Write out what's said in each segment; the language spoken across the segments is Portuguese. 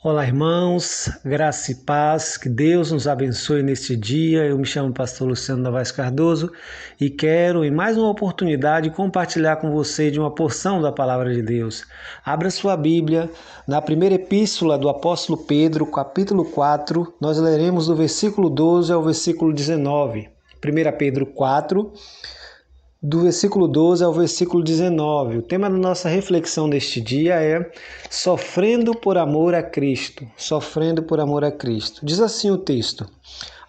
Olá, irmãos, graça e paz, que Deus nos abençoe neste dia. Eu me chamo Pastor Luciano Novaes Cardoso e quero, em mais uma oportunidade, compartilhar com você de uma porção da Palavra de Deus. Abra sua Bíblia, na primeira epístola do apóstolo Pedro, capítulo 4, nós leremos do versículo 12 ao versículo 19. 1 Pedro 4, do versículo 12 ao versículo 19. O tema da nossa reflexão deste dia é Sofrendo por amor a Cristo. Sofrendo por amor a Cristo. Diz assim o texto: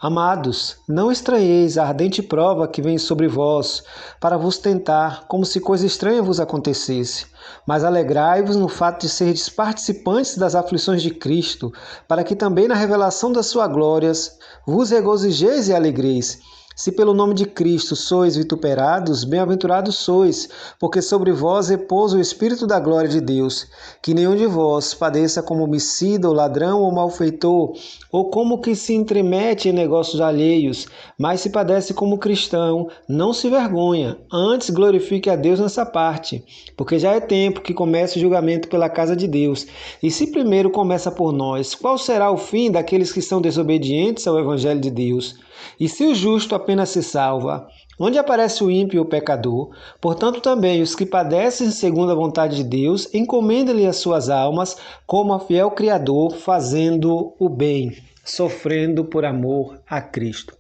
Amados, não estranheis a ardente prova que vem sobre vós, para vos tentar, como se coisa estranha vos acontecesse. Mas alegrai-vos no fato de serdes participantes das aflições de Cristo, para que também na revelação das suas glórias vos regozijeis e alegreis. Se pelo nome de Cristo sois vituperados, bem-aventurados sois, porque sobre vós repousa o Espírito da glória de Deus. Que nenhum de vós padeça como homicida, ou ladrão, ou malfeitor, ou como que se entremete em negócios alheios, mas se padece como cristão, não se vergonha, antes glorifique a Deus nessa parte, porque já é tempo que comece o julgamento pela casa de Deus. E se primeiro começa por nós, qual será o fim daqueles que são desobedientes ao Evangelho de Deus? E se o justo apenas se salva, onde aparece o ímpio e o pecador? Portanto, também os que padecem segundo a vontade de Deus, encomendem-lhe as suas almas como a fiel Criador, fazendo o bem, sofrendo por amor a Cristo.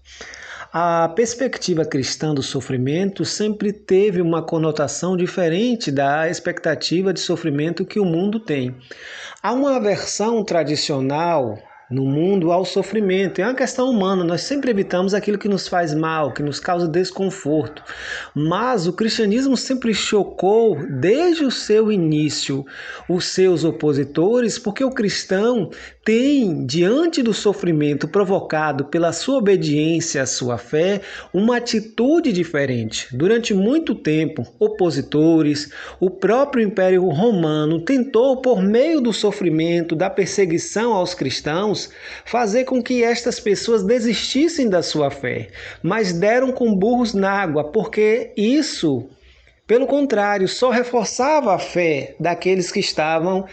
A perspectiva cristã do sofrimento sempre teve uma conotação diferente da expectativa de sofrimento que o mundo tem. Há uma aversão tradicional no mundo ao sofrimento. É uma questão humana, nós sempre evitamos aquilo que nos faz mal, que nos causa desconforto. Mas o cristianismo sempre chocou, desde o seu início, os seus opositores, porque o cristão tem, diante do sofrimento provocado pela sua obediência à sua fé, uma atitude diferente. Durante muito tempo, opositores, o próprio Império Romano tentou, por meio do sofrimento, da perseguição aos cristãos, fazer com que estas pessoas desistissem da sua fé, mas deram com burros na água, porque isso, pelo contrário, só reforçava a fé daqueles que estavam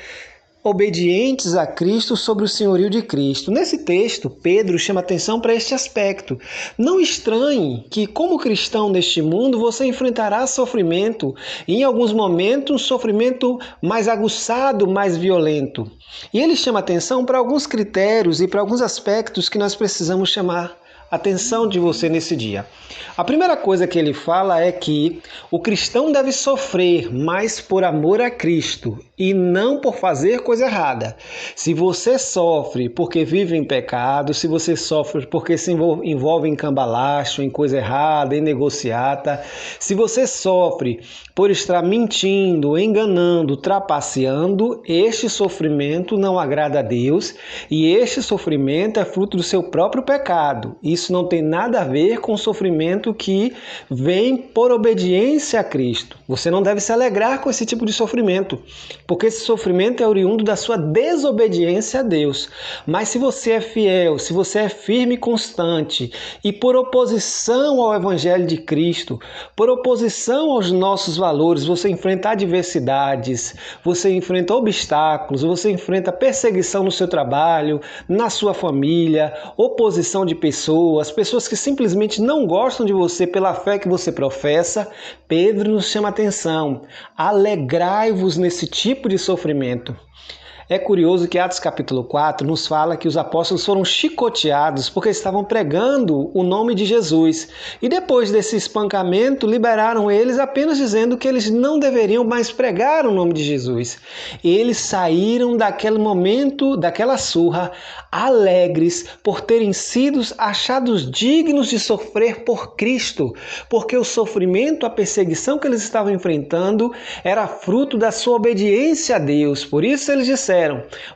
obedientes a Cristo sobre o senhorio de Cristo. Nesse texto, Pedro chama atenção para este aspecto. Não estranhe que, como cristão deste mundo, você enfrentará sofrimento, e em alguns momentos, sofrimento mais aguçado, mais violento. E ele chama atenção para alguns critérios e para alguns aspectos que nós precisamos chamar atenção de você nesse dia. A primeira coisa que ele fala é que o cristão deve sofrer mais por amor a Cristo e não por fazer coisa errada. Se você sofre porque vive em pecado, se você sofre porque se envolve em cambalacho, em coisa errada, em negociata, se você sofre por estar mentindo, enganando, trapaceando, este sofrimento não agrada a Deus e este sofrimento é fruto do seu próprio pecado. Isso não tem nada a ver com o sofrimento que vem por obediência a Cristo. Você não deve se alegrar com esse tipo de sofrimento, porque esse sofrimento é oriundo da sua desobediência a Deus. Mas se você é fiel, se você é firme e constante, e por oposição ao Evangelho de Cristo, por oposição aos nossos valores, você enfrenta adversidades, você enfrenta obstáculos, você enfrenta perseguição no seu trabalho, na sua família, oposição de pessoas que simplesmente não gostam de você pela fé que você professa, Pedro nos chama atenção. Alegrai-vos nesse tipo de sofrimento. É curioso que Atos capítulo 4 nos fala que os apóstolos foram chicoteados porque estavam pregando o nome de Jesus. E depois desse espancamento, liberaram eles apenas dizendo que eles não deveriam mais pregar o nome de Jesus. Eles saíram daquele momento, daquela surra, alegres por terem sido achados dignos de sofrer por Cristo, porque o sofrimento, a perseguição que eles estavam enfrentando era fruto da sua obediência a Deus. Por isso eles disseram: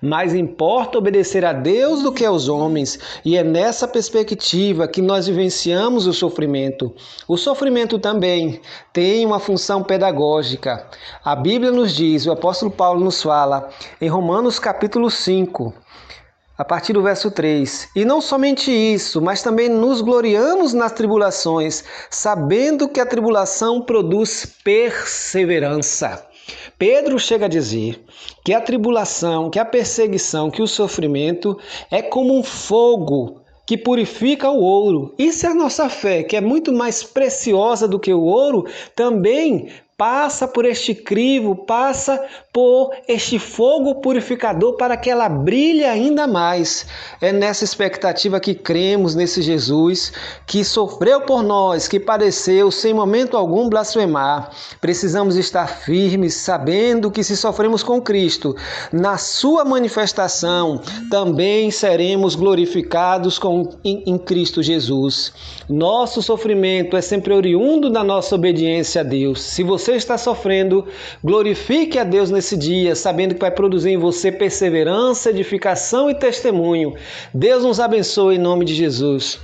mais importa obedecer a Deus do que aos homens, e é nessa perspectiva que nós vivenciamos o sofrimento. O sofrimento também tem uma função pedagógica. A Bíblia nos diz, o apóstolo Paulo nos fala, em Romanos capítulo 5, a partir do verso 3. E não somente isso, mas também nos gloriamos nas tribulações, sabendo que a tribulação produz perseverança. Pedro chega a dizer que a tribulação, que a perseguição, que o sofrimento é como um fogo que purifica o ouro. Isso é a nossa fé, que é muito mais preciosa do que o ouro, também passa por este crivo, passa por este fogo purificador para que ela brilhe ainda mais. É nessa expectativa que cremos nesse Jesus que sofreu por nós, que padeceu sem momento algum blasfemar. Precisamos estar firmes, sabendo que se sofremos com Cristo, na sua manifestação também seremos glorificados em Cristo Jesus. Nosso sofrimento é sempre oriundo da nossa obediência a Deus. Se você está sofrendo, glorifique a Deus nesse dia, sabendo que vai produzir em você perseverança, edificação e testemunho. Deus nos abençoe em nome de Jesus.